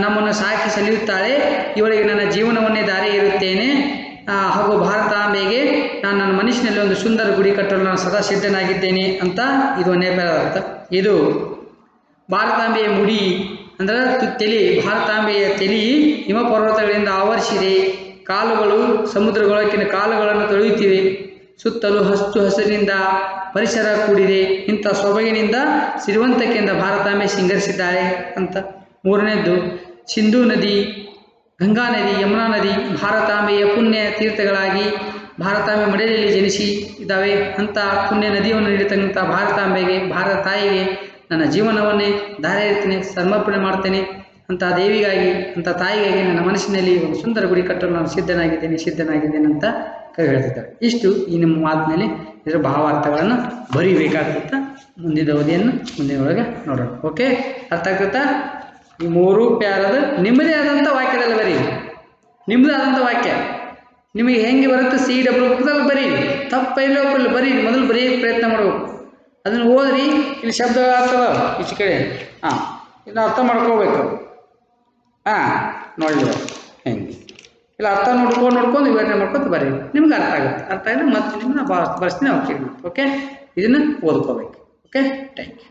ನಮ್ಮನ್ನು ಸಾಕಿ ಸಲಿಯುತ್ತಾಳೆ, ಇವಳಿಗೆ ನನ್ನ ಜೀವನವನ್ನೇ ದಾರಿ ಇರುತ್ತೇನೆ, ಹಾಗೂ ಭಾರತಾಂಬೆಗೆ ನಾನು ನನ್ನ ಮನಸ್ಸಿನಲ್ಲಿ ಒಂದು ಸುಂದರ ಗುಡಿ ಕಟ್ಟಲು ನಾನು ಸದಾ ಸಿದ್ಧನಾಗಿದ್ದೇನೆ ಅಂತ ಇದು 1ನೇ ಪ್ಯಾರದ ಅರ್ಥ. ಇದು ಭಾರತಾಂಬೆಯ ಮುಡಿ ಅಂದ್ರೆ ತಲೆ, ಭಾರತಾಂಬೆಯ ತಲೆ ಹಿಮಪರ್ವತಗಳಿಂದ ಆವರಿಸಿದೆ, ಕಾಲುಗಳು ಸಮುದ್ರಗಳೊಳಗಿನ ಕಾಲುಗಳನ್ನು ತೊಳೆಯುತ್ತಿವೆ, ಸುತ್ತಲೂ ಹಚ್ಚು ಹಸಿರಿನಿಂದ ಪರಿಸರ ಕೂಡಿದೆ, ಇಂಥ ಸೊಬಗಿನಿಂದ ಸಿರಿವಂತಿಕೆಯಿಂದ ಭಾರತಾಂಬೆ ಸಿಂಗರಿಸಿದ್ದಾಳೆ ಅಂತ. 3ನೇದ್ದು, ಸಿಂಧೂ ನದಿ, ಗಂಗಾ ನದಿ, ಯಮುನಾ ನದಿ ಭಾರತಾಂಬೆಯ ಪುಣ್ಯ ತೀರ್ಥಗಳಾಗಿ ಭಾರತಾಂಬೆ ಮಡಿಲಲ್ಲಿ ಜನಿಸಿ ಇದ್ದಾವೆ. ಅಂಥ ಪುಣ್ಯ ನದಿಯನ್ನು ನೀಡತಕ್ಕಂಥ ಭಾರತಾಂಬೆಗೆ, ಭಾರತ ತಾಯಿಗೆ ನನ್ನ ಜೀವನವನ್ನೇ ದಾರಿ ಇರ್ತೀನಿ, ಸಮರ್ಪಣೆ ಮಾಡ್ತೇನೆ. ಅಂಥ ದೇವಿಗಾಗಿ, ಅಂಥ ತಾಯಿಗಾಗಿ ನನ್ನ ಮನಸ್ಸಿನಲ್ಲಿ ಒಂದು ಸುಂದರ ಗುಡಿ ಕಟ್ಟಲು ನಾನು ಸಿದ್ಧನಾಗಿದ್ದೇನೆ ಅಂತ ಕವಿ ಹೇಳ್ತಿದ್ದಾರೆ. ಇಷ್ಟು ಈ ನಿಮ್ಮ ಮಾತಿನಲ್ಲಿ ಇದರ ಭಾವಾರ್ಥಗಳನ್ನು ಬರೀಬೇಕಾಗ್ತತ್ತ. ಮುಂದಿನ ಅವಧಿಯನ್ನು ಮುಂದಿನ ಒಳಗೆ ನೋಡೋಣ. ಓಕೆ, ಅರ್ಥ ಆಗ್ತತ್ತಾ? ಈ 3 ಪ್ಯಾರದ ನಿಮ್ಮದೇ ಆದಂಥ ವಾಕ್ಯದಲ್ಲಿ ಬರೀ, ನಿಮ್ಮದೇ ಆದಂಥ ವಾಕ್ಯ ನಿಮಗೆ ಹೆಂಗೆ ಬರುತ್ತೆ CW ಬರೀರಿ, ತಪ್ಪಿಲ್ಲ ಬರೀ, ಮೊದಲು ಬರೆಯೋಕ್ಕೆ ಪ್ರಯತ್ನ ಮಾಡಬೇಕು. ಅದನ್ನು ಓದ್ರಿ. ಇಲ್ಲಿ ಶಬ್ದಗಳು ಆಗ್ತದ ಈಚೆ ಕಡೆ, ಇದನ್ನ ಅರ್ಥ ಮಾಡ್ಕೋಬೇಕು. ನೋಡಿ ಹೆಂಗೆ ಇಲ್ಲ ಅರ್ಥ ನೋಡ್ಕೊಂಡು ವಿವರಣೆ ಮಾಡ್ಕೊತ ಬರ್ರಿ, ನಿಮ್ಗೆ ಅರ್ಥ ಆಗುತ್ತೆ. ಅರ್ಥ ಆಗಿದ್ರೆ ಮತ್ತೆ ನಿಮ್ಮನ್ನ ಬರ್ಸ್ತೀನಿ. ಓಕೆ, ಇದನ್ನು ಓದ್ಕೋಬೇಕು. Okay, thank you.